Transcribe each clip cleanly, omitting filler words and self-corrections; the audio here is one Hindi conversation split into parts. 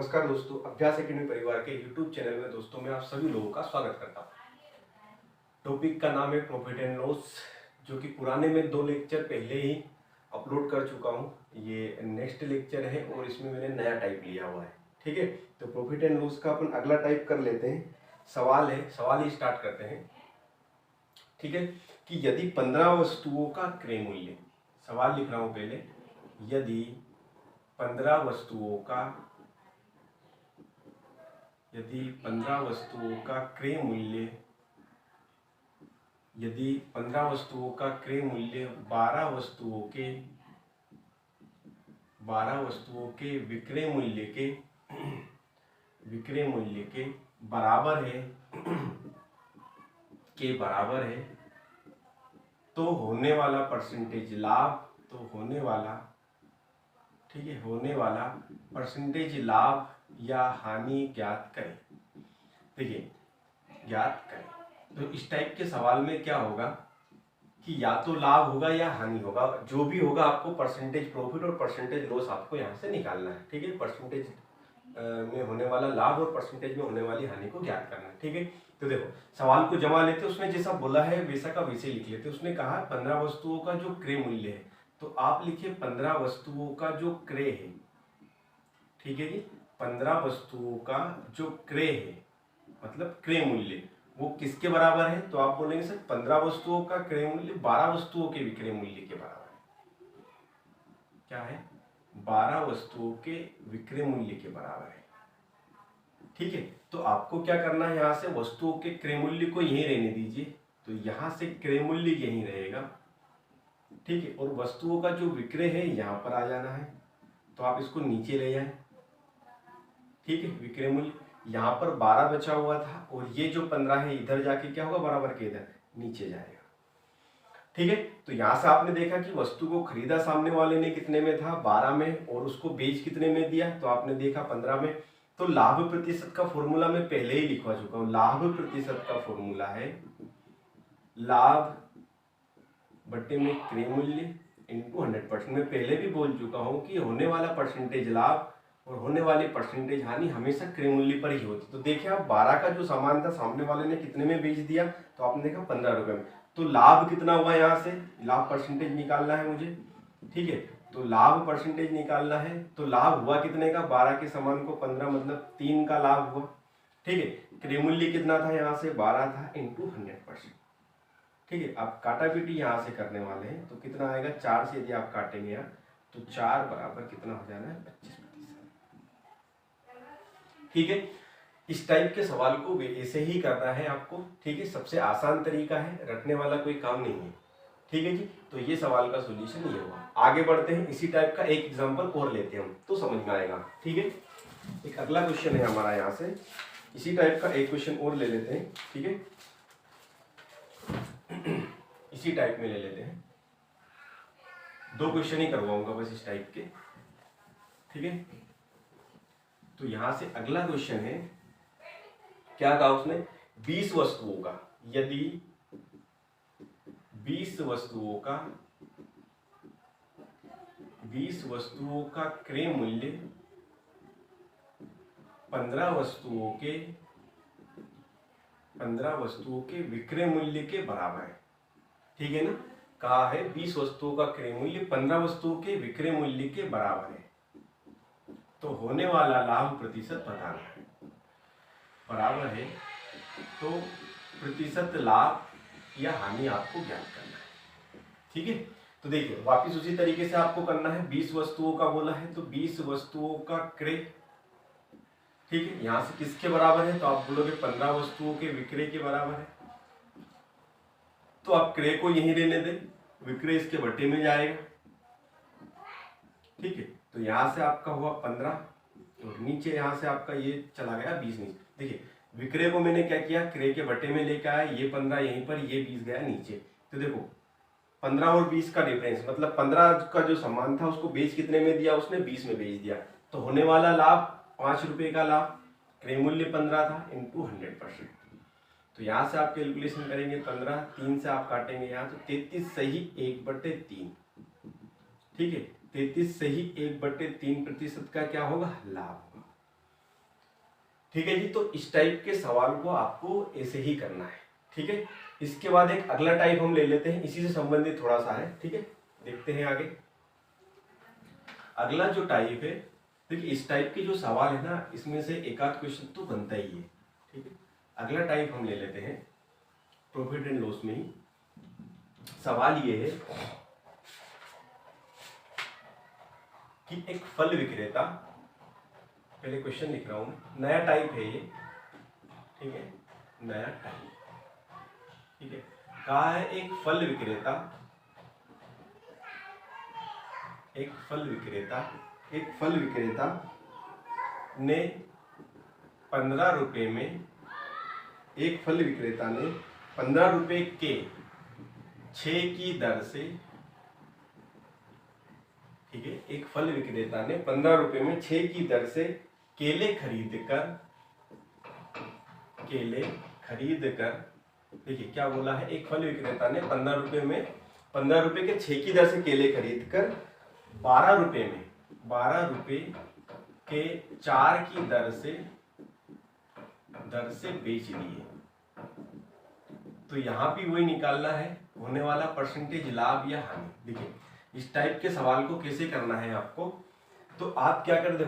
नमस्कार दोस्तों, अभ्यास एकेडमी परिवार के YouTube चैनल में दोस्तों मैं आप सभी लोगों का स्वागत करता हूँ। टॉपिक का नाम है प्रॉफिट एंड लॉस, जो कि पुराने में 2 लेक्चर पहले ही अपलोड कर चुका हूँ। ये नेक्स्ट लेक्चर है और इसमें मैंने नया टाइप लिया हुआ है। ठीक है, तो प्रॉफिट एंड लॉस का अपन अगला टाइप कर लेते हैं। सवाल है, सवाल ही स्टार्ट करते हैं। ठीक है, कि यदि 15 वस्तुओं का क्रय मूल्य, सवाल लिख रहा हूँ पहले, यदि 15 वस्तुओं का क्रय मूल्य, यदि 15 वस्तुओं का क्रय मूल्य 12 वस्तुओं के विक्रय मूल्य के बराबर है, तो होने वाला परसेंटेज लाभ, होने वाला परसेंटेज लाभ या हानि ज्ञात करें। देखिए, ज्ञात करें, तो इस टाइप के सवाल में क्या होगा कि या तो लाभ होगा या हानि होगा, जो भी होगा आपको परसेंटेज प्रॉफिट और परसेंटेज लॉस आपको यहाँ से निकालना है। ठीक है, परसेंटेज में होने वाला लाभ और परसेंटेज में होने वाली हानि को ज्ञात करना है। ठीक है, तो देखो सवाल को जमा लेते, उसने जैसा बोला है वैसा का वैसे लिख लेते। उसने कहा 15 वस्तुओं का जो क्रय मूल्य है, तो आप लिखिए 15 वस्तुओं का जो क्रय है। ठीक है जी, 15 वस्तुओं का जो क्रय है मतलब क्रय मूल्य, वो किसके बराबर है? तो आप बोलेंगे सर 15 वस्तुओं का क्रय मूल्य 12 वस्तुओं के विक्रय मूल्य के बराबर है। क्या है? 12 वस्तुओं के विक्रय मूल्य के बराबर है। ठीक है, तो आपको क्या करना है, यहां से वस्तुओं के क्रय मूल्य को यहीं रहने दीजिए, तो यहां से क्रय मूल्य यहीं रहेगा। ठीक है, और वस्तुओं का जो विक्रय है यहां पर आ जाना है, तो आप इसको नीचे ले जाएं। ठीक है, विक्रय मूल्य यहाँ पर 12 बचा हुआ था और ये जो 15 है इधर जाके क्या होगा, बराबर के इधर नीचे जाएगा। ठीक है, तो यहां से आपने देखा कि वस्तु को खरीदा सामने वाले ने कितने में था, 12 में, और उसको बेच कितने में दिया, तो आपने देखा 15 में। तो लाभ प्रतिशत का फॉर्मूला मैं पहले ही लिखवा चुका हूं। लाभ प्रतिशत का फॉर्मूला है लाभ बटे में क्रय मूल्य इंटू 100%। मैं पहले भी बोल चुका हूं कि होने वाला परसेंटेज लाभ और होने वाली परसेंटेज हानि हमेशा क्रय मूल्य पर ही होती। तो देखिए आप 12 का जो सामान था सामने वाले ने कितने में बेच दिया, तो आपने देखा 15 रुपए में। तो लाभ कितना हुआ, यहाँ से लाभ परसेंटेज निकालना है मुझे। ठीक है, तो लाभ परसेंटेज निकालना है, तो लाभ हुआ कितने का, 12 के सामान को 15 मतलब 3 का लाभ हुआ। ठीक है, क्रय मूल्य कितना था, यहाँ से 12 था इंटू 100%। ठीक है, आप काटापीटी यहाँ से करने वाले हैं, तो कितना आएगा, 4 से यदि आप काटेंगे यहाँ, तो 4 बराबर कितना हो जाना है, 25%। ठीक है, इस टाइप के सवाल को ऐसे ही करना है आपको। ठीक है, सबसे आसान तरीका है, रटने वाला कोई काम नहीं है। ठीक है जी, तो ये सवाल का सॉल्यूशन ये हुआ। आगे बढ़ते हैं, इसी टाइप का एक एग्जांपल और लेते हैं हम, तो समझ में आएगा। ठीक है, एक अगला क्वेश्चन है हमारा, यहाँ से इसी टाइप का एक क्वेश्चन और ले लेते हैं। ठीक है, इसी टाइप में ले लेते हैं, 2 क्वेश्चन ही करवाऊंगा बस इस टाइप के। ठीक है, तो यहां से अगला क्वेश्चन है, क्या कहा उसने, 20 वस्तुओं का, यदि 20 वस्तुओं का क्रय मूल्य 15 वस्तुओं के विक्रय मूल्य के बराबर है। ठीक है ना, कहा है 20 वस्तुओं का क्रय मूल्य 15 वस्तुओं के विक्रय मूल्य के बराबर है, तो होने वाला लाभ प्रतिशत बताना है। बराबर है, तो प्रतिशत लाभ या हानि आपको ज्ञात करना है। ठीक है, तो देखिए वापिस उसी तरीके से आपको करना है। 20 वस्तुओं का बोला है, तो 20 वस्तुओं का क्रय। ठीक है, यहां से किसके बराबर है, तो आप बोलोगे 15 वस्तुओं के विक्रय के बराबर है, तो आप क्रय को यहीं रहने दें, विक्रय इसके बटे में जाएगा। ठीक है, तो यहां से आपका हुआ 15 और नीचे यहां से आपका ये चला गया 20 नीचे। देखिए विक्रय को मैंने क्या किया, क्रय के बटे में लेकर आया, ये 15 यहीं पर, ये 20 गया नीचे। तो देखो 15 और 20 का डिफरेंस, मतलब 15 का जो सामान था उसको बेच कितने में दिया, उसने 20 में बेच दिया, तो होने वाला लाभ 5 रुपए का लाभ, क्रय मूल्य 15 था इंटू 100%। तो यहाँ से आप कैलकुलेशन करेंगे 15, 3 से आप काटेंगे यहाँ, तो 33 सही 1/3। ठीक है, 33 सही 1/3 प्रतिशत का क्या होगा, लाभ होगा। ठीक है जी। तो इस टाइप के सवाल को आपको ऐसे ही करना है, ठीक है। इसके बाद एक अगला टाइप हम ले लेते हैं, इसी से संबंधित थोड़ा सा है, ठीक है। देखते हैं आगे अगला जो टाइप है। देखिए इस टाइप के जो सवाल है ना, इसमें से एक आध क्वेश्चन तो बनता ही है, ठीक है। अगला टाइप हम ले लेते हैं प्रॉफिट एंड लॉस में ही। सवाल ये है कि एक फल विक्रेता, पहले क्वेश्चन लिख रहा हूं, नया टाइप है ये, ठीक है, नया टाइप, ठीक है। कहा है एक फल विक्रेता ने 15 रुपए में, एक फल विक्रेता ने 15 रुपए के 6 की दर से, ठीक है, एक फल विक्रेता ने 15 रुपए में 6 की दर से केले खरीद कर, देखिए क्या बोला है, एक फल विक्रेता ने 15 रुपए के 6 की दर से केले खरीद कर 12 रुपए के 4 की दर से बेच दिए। तो यहां भी वही निकालना है, होने वाला परसेंटेज लाभ या हानि। देखिए इस टाइप के सवाल को कैसे करना है आपको, तो आप क्या कर दो,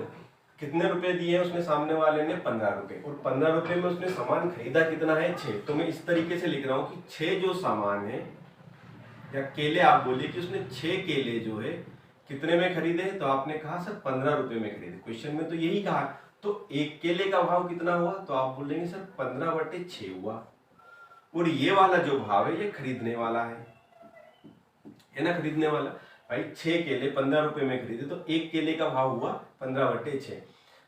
कितने रुपए दिए हैं उसने, सामने वाले ने 15 रुपए, और 15 रुपए में उसने सामान खरीदा कितना है, 6। तो मैं इस तरीके से लिख रहा हूं कि 6 जो सामान है, या केले आप बोलिए कि उसने 6 केले जो है कितने में खरीदे, तो आपने कहा सर 15 रुपए में खरीदे, क्वेश्चन में तो यही कहा। तो एक केले का भाव कितना हुआ, तो आप बोलेंगे सर 15/6 हुआ, और ये वाला जो भाव है ये खरीदने वाला है ना, खरीदने वाला भाई 6 केले 15 रुपए में खरीदे, तो एक केले का भाव हुआ 15/6।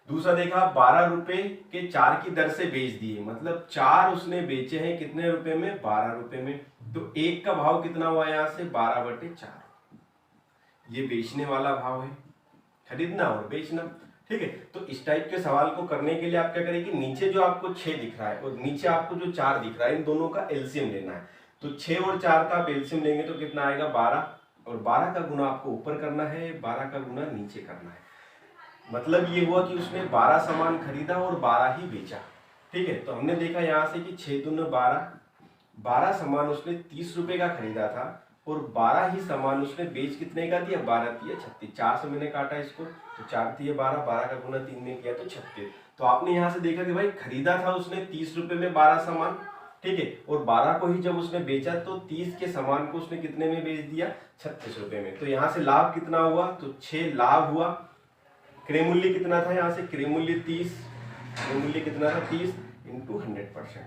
दूसरा देखा 12 रुपए के 4 की दर से बेच दिए, मतलब 4 उसने बेचे हैं कितने रुपए में, 12 रुपए में, तो एक का भाव कितना हुआ यहाँ से 12/4। ये बेचने वाला भाव है, खरीदना और बेचना, ठीक है। तो इस टाइप के सवाल को करने के लिए आप क्या करेंगे, नीचे जो आपको 6 दिख रहा है और नीचे आपको जो 4 दिख रहा है, इन दोनों का एलसीएम लेना है। तो 6 और 4 का आप एलसीएम लेंगे तो कितना आएगा 12, और 12 का गुना आपको ऊपर करना है, 12 का गुना नीचे करना है। मतलब ये हुआ कि उसने 12 सामान खरीदा और 12 ही बेचा, ठीक है। तो हमने देखा यहाँ से कि 6 दूनी 12 सामान उसने 30 रुपए का खरीदा था, और 12 ही सामान उसने बेच कितने का दिया, 12 तिया 36, 4 से मैंने काटा इसको, तो 4 तिया 12, 12 का गुना 3 में किया तो 36। तो आपने यहाँ से देखा कि भाई खरीदा था उसने 30 रुपए में 12 सामान, ठीक है, और 12 को ही जब उसने बेचा तो 30 के सामान को उसने कितने में बेच दिया, 36 रुपए में। तो यहाँ से लाभ कितना हुआ, तो 6 लाभ हुआ। क्रय मूल्य कितना था, यहाँ से क्रय मूल्य 30, क्रय मूल्य कितना था 30 इंटू 100%।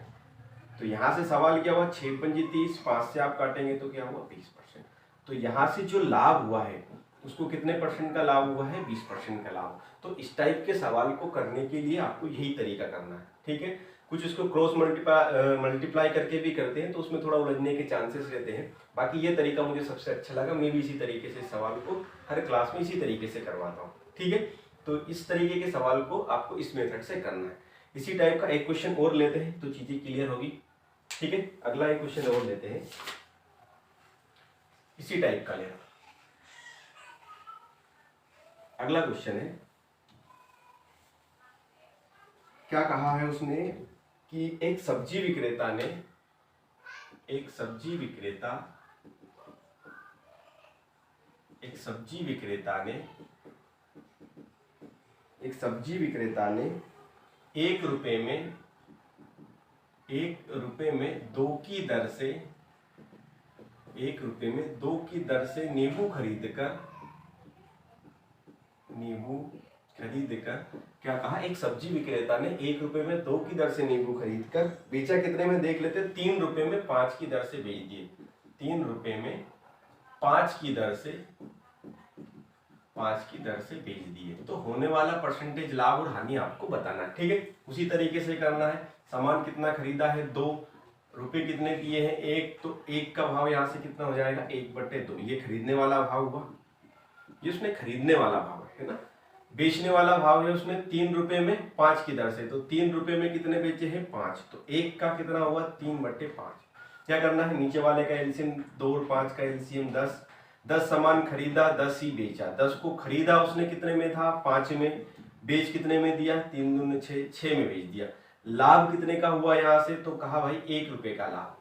तो यहाँ से सवाल क्या हुआ, 6 पंजी 30, 5 से आप काटेंगे तो क्या हुआ 20%। तो यहाँ से जो लाभ हुआ है उसको कितने परसेंट का लाभ हुआ है, 20% का लाभ। तो इस टाइप के सवाल को करने के लिए आपको यही तरीका करना है, ठीक है। कुछ इसको क्रॉस मल्टीप्लाई करके भी करते हैं, तो उसमें थोड़ा उलझने के चांसेस रहते हैं। बाकी ये तरीका मुझे सबसे अच्छा लगा, मैं भी इसी तरीके से सवाल को हर क्लास में इसी तरीके से करवाता हूँ, ठीक है। तो इस तरीके के सवाल को आपको इस मेथड से करना है। इसी टाइप का एक क्वेश्चन और लेते हैं तो चीजें क्लियर होगी, ठीक है। अगला एक क्वेश्चन और लेते हैं, इसी टाइप का लेना। अगला क्वेश्चन है, क्या कहा है उसने कि एक सब्जी विक्रेता ने एक रुपए में 2 की दर से नींबू खरीद कर क्या कहा, एक सब्जी विक्रेता ने 1 रुपए में 2 की दर से नींबू खरीद कर बेचा कितने में, देख लेते हैं, 3 रुपए में 5 की दर से बेच दिए। 3 रुपए में 5 की दर से बेच दिए। तो होने वाला परसेंटेज लाभ और हानि आपको बताना है, ठीक है। उसी तरीके से करना है। सामान कितना खरीदा है 2, रुपए कितने दिए हैं 1, तो 1 का भाव यहाँ से कितना हो जाएगा 1/2। ये खरीदने वाला भाव हुआ, ये उसने खरीदने वाला भाव है ना। बेचने वाला भाव है उसने 3 रुपए में 5 की दर से, तो 3 रुपए में कितने बेचे हैं 5, तो 1 का कितना हुआ 3/5। क्या करना है, नीचे वाले का एलसीएम 2 और 5 का एलसीएम 10 सामान खरीदा 10 ही बेचा। 10 को खरीदा उसने कितने में था 5 में, बेच कितने में दिया, 3 दूनी 6, 6 में बेच दिया। लाभ कितने का हुआ यहाँ से, तो कहा भाई 1 रुपए का लाभ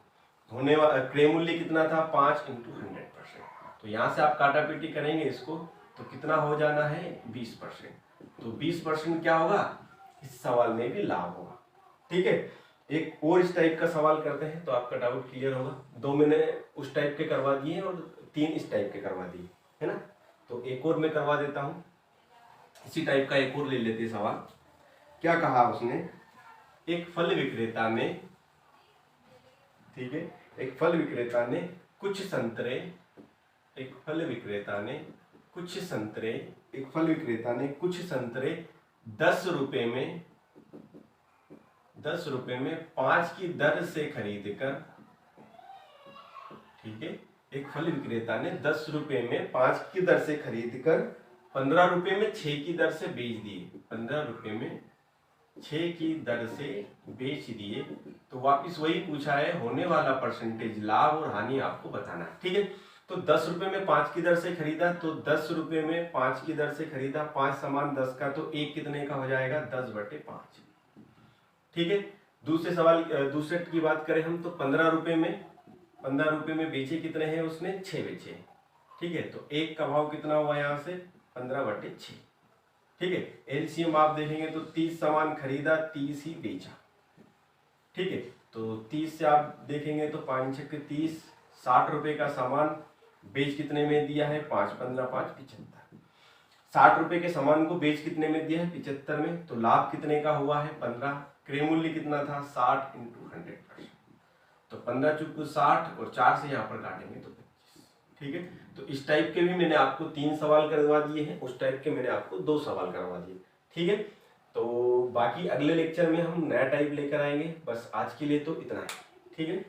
होने वाला। क्रय मूल्य कितना था, 5 × 100%। तो यहाँ से आप काटापीटी करेंगे इसको तो कितना हो जाना है, 20%। तो 20% क्या होगा, इस सवाल में भी लाभ होगा। ठीक है, एक और इस टाइप का सवाल करते हैं तो आपका डाउट क्लियर होगा। 2 मैंने उस टाइप के करवा दिए और 3 इस टाइप के करवा दिए, है ना। तो एक और मैं करवा देता हूं, इसी टाइप का एक और ले लेते सवाल। क्या कहा उसने, एक फल विक्रेता ने, ठीक है, एक फल विक्रेता ने कुछ संतरे, एक फल विक्रेता ने कुछ संतरे, एक फल विक्रेता ने कुछ संतरे 10 रुपए में 5 की दर से खरीद कर, ठीक है, एक फल विक्रेता ने 10 रुपए में 5 की दर से खरीद कर 15 रुपए में 6 की दर से बेच दिए। 15 रुपए में 6 की दर से बेच दिए। तो वापिस वही पूछा है, होने वाला परसेंटेज लाभ और हानि आपको बताना है। ठीक है, तो 10 रुपए में 5 की दर से खरीदा, तो 10 रुपए में 5 की दर से खरीदा, 5 समान 10 का, तो 1 कितने का हो जाएगा, 10/5। ठीक है, दूसरे की बात करें हम तो 15 रुपए में बेचे कितने हैं उसने, 6 बेचे। ठीक है, तो 1 का भाव कितना हुआ यहाँ से, 15/6। ठीक है, एलसीएम आप देखेंगे तो 30 सामान खरीदा, 30 ही बेचा। ठीक है, तो 30 से आप देखेंगे तो 5 × 30, 60 रुपए का सामान बेच कितने में दिया है, 5 × 15 = 5, 75। 60 रुपए के सामान को बेच कितने में दिया है, 75 में। तो लाभ कितने का हुआ है, 15। क्रय मूल्य कितना था, 60 × 100%। तो 15 × 60 और 4 से यहाँ पर काटेंगे तो 25। ठीक है, तो इस टाइप के भी मैंने आपको 3 सवाल करवा दिए हैं, उस टाइप के मैंने आपको 2 सवाल करवा दिए। ठीक है, तो बाकी अगले लेक्चर में हम नया टाइप लेकर आएंगे। बस आज के लिए तो इतना है। ठीक है।